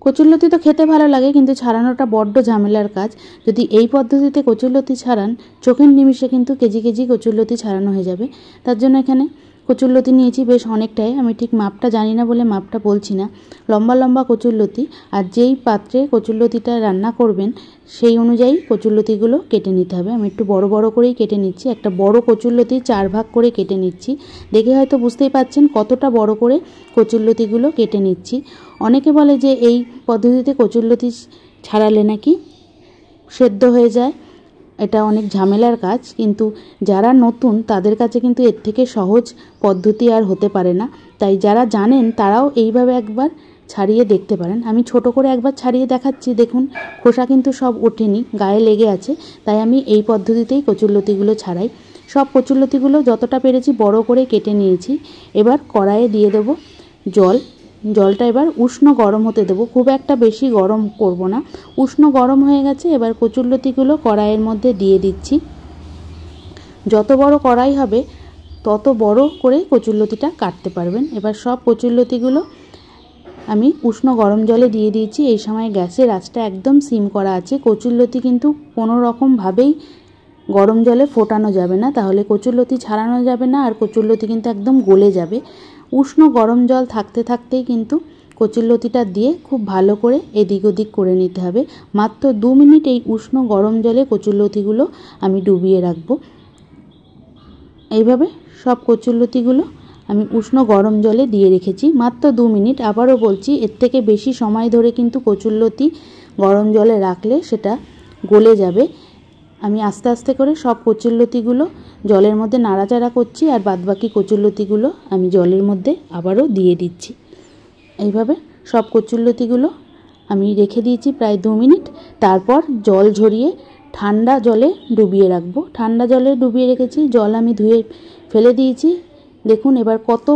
কচুরলতি তো খেতে ভালো লাগে, কিন্তু ছাড়ানোটা বড্ড ঝামেলার কাজ। যদি এই পদ্ধতিতে কচুরলতি ছাড়ান, চোখের নিমিষে কিন্তু কেজি কেজি কচুরলতি ছাড়ানো হয়ে যাবে। তার জন্য এখানে কচুরলতি নিয়েছি বেশ অনেকটাই, আমি ঠিক মাপটা জানি না বলে মাপটা বলছি না। লম্বা লম্বা কচুরলতি, আর যেই পাত্রে কচুরলতিটা রান্না করবেন সেই অনুযায়ী কচুরলতিগুলো কেটে নিতে হবে। আমি একটু বড় বড় করেই কেটে নিচ্ছি, একটা বড় কচুরলতি 4 ভাগ করে কেটে নিচ্ছি। দেখে হয়তো বুঝতেই পাচ্ছেন কতটা বড় করে কচুরলতিগুলো কেটে নিচ্ছি। অনেকে বলে যে এই পদ্ধতিতে কচুরলতি ছাড়ালে নাকি সেদ্ধ হয়ে যায়, এটা অনেক ঝামেলার কাজ, কিন্তু যারা নতুন তাদের কাছে কিন্তু এর থেকে সহজ পদ্ধতি আর হতে পারে না। তাই যারা জানেন তারাও এইভাবে একবার ছাড়িয়ে দেখতে পারেন। আমি ছোট করে একবার ছাড়িয়ে দেখাচ্ছি, দেখুন খোসা কিন্তু সব ওঠেনি, গায়ে লেগে আছে। তাই আমি এই পদ্ধতিতেই কচুরলতিগুলো ছাড়াই। সব কচুরলতিগুলো যতটা পেরেছি বড় করে কেটে নিয়েছি। এবার কড়াইয়ে দিয়ে দেব জল। জলটা এবার উষ্ণ গরম হতে দেবো, খুব একটা বেশি গরম করব না। উষ্ণ গরম হয়ে গেছে, এবার কচুরলতিগুলো কড়াইয়ের মধ্যে দিয়ে দিচ্ছি। যত বড় কড়াই হবে তত বড় করে কচুরলতিটা কাটতে পারবেন। এবার সব কচুরলতিগুলো আমি উষ্ণ গরম জলে দিয়ে দিয়েছি। এই সময় গ্যাসের আঁচটা একদম সিম করা আছে। কচুরলতি কিন্তু কোনো রকমভাবেই গরম জলে ফোটানো যাবে না, তাহলে কচুরলতি ছাড়ানো যাবে না, আর কচুরলতি কিন্তু একদম গলে যাবে। উষ্ণ গরম জল থাকতে থাকতেই কিন্তু কচুরলতিটা দিয়ে খুব ভালো করে এদিক ওদিক করে নিতে হবে। মাত্র 2 মিনিট এই উষ্ণ গরম জলে কচুরলতিগুলো আমি ডুবিয়ে রাখবো। এইভাবে সব কচুরলতিগুলো আমি উষ্ণ গরম জলে দিয়ে রেখেছি মাত্র 2 মিনিট। আবারও বলছি, এর থেকে বেশি সময় ধরে কিন্তু কচুরলতি গরম জলে রাখলে সেটা গলে যাবে। আমি আস্তে আস্তে করে সব কচুরলতিগুলো জলের মধ্যে নাড়াচাড়া করছি, আর বাদবাকি কচুরলতিগুলো আমি জলের মধ্যে আবারও দিয়ে দিচ্ছি। এইভাবে সব কচুরলতিগুলো আমি রেখে দিয়েছি প্রায় 2 মিনিট। তারপর জল ঝরিয়ে ঠান্ডা জলে ডুবিয়ে রাখবো। ঠান্ডা জলে ডুবিয়ে রেখেছি, জল আমি ধুয়ে ফেলে দিয়েছি। দেখুন এবার কত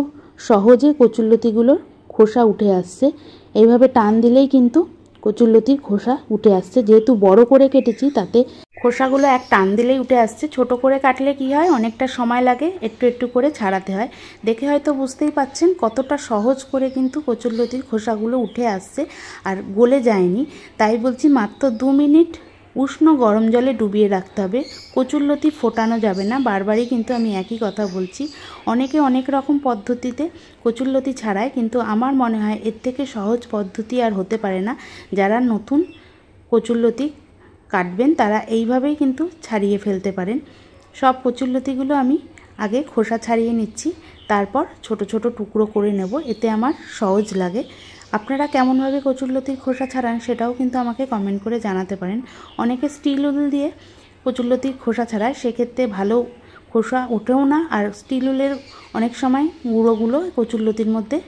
সহজে কচুরলতিগুলোর খোসা উঠে আসছে। এইভাবে টান দিলেই কিন্তু কচুরলতির খোসা উঠে আসছে। যেহেতু বড় করে কেটেছি তাতে খোসাগুলো এক টান দিলেই উঠে আসছে। ছোট করে কাটলে কি হয়, অনেকটা সময় লাগে, একটু একটু করে ছাড়াতে হয়। দেখে হয়তো বুঝতেই পাচ্ছেন কতটা সহজ করে কিন্তু কচুরলতির খোসাগুলো উঠে আসছে আর গলে যায়নি। তাই বলছি মাত্র 2 মিনিট উষ্ণ গরম জলে ডুবিয়ে রাখতে হবে। কচুরলতি ফোটানো যাবে না, বারবারই কিন্তু আমি একই কথা বলছি। অনেকে অনেক রকম পদ্ধতিতে কচুরলতি ছাড়ায়, কিন্তু আমার মনে হয় এর থেকে সহজ পদ্ধতি আর হতে পারে না। যারা নতুন কচুরলতি কাটবেন তারা এইভাবেই কিন্তু ছাড়িয়ে ফেলতে পারেন। সব কচুরলতিগুলো আমি আগে খোসা ছাড়িয়ে নিচ্ছি, তারপর ছোট ছোট টুকরো করে নেব, এতে আমার সহজ লাগে। আপনারা কেমনভাবে কচুরলতির খোসা ছাড়ান সেটাও কিন্তু আমাকে কমেন্ট করে জানাতে পারেন। অনেকে স্টিল উল দিয়ে কচুরলতির খোসা ছাড়ায়, সেক্ষেত্রে ভালো খোসা ওঠেও না, আর স্টিল উলের অনেক সময় গুঁড়োগুলো কচুরলতির মধ্যে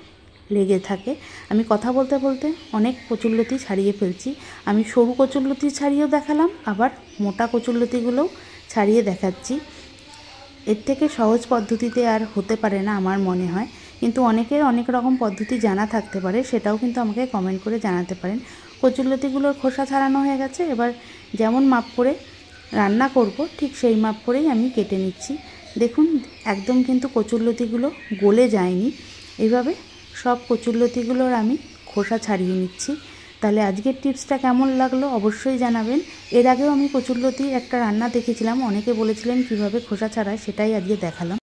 লেগে থাকে। আমি কথা বলতে বলতে অনেক কচুরলতি ছাড়িয়ে ফেলছি। আমি সরু কচুরলতি ছাড়িয়েও দেখালাম, আবার মোটা কচুরলতিগুলোও ছাড়িয়ে দেখাচ্ছি। এর থেকে সহজ পদ্ধতিতে আর হতে পারে না আমার মনে হয়, কিন্তু অনেকের অনেক রকম পদ্ধতি জানা থাকতে পারে, সেটাও কিন্তু আমাকে কমেন্ট করে জানাতে পারেন। কচুরলতিগুলোর খোসা ছাড়ানো হয়ে গেছে। এবার যেমন মাপ করে রান্না করব ঠিক সেই মাপ করেই আমি কেটে নিচ্ছি। দেখুন একদম কিন্তু কচুরলতিগুলো গলে যায়নি। এইভাবে সব কচুরলতিগুলোর আমি খোসা ছাড়িয়ে নিচ্ছি। তাহলে আজকের টিপসটা কেমন লাগলো অবশ্যই জানাবেন। এর আগেও আমি কচুরলতির একটা রান্না দেখেছিলাম, অনেকে বলেছিলেন কিভাবে খোসা ছাড়ায়, সেটাই আজকে দেখালাম।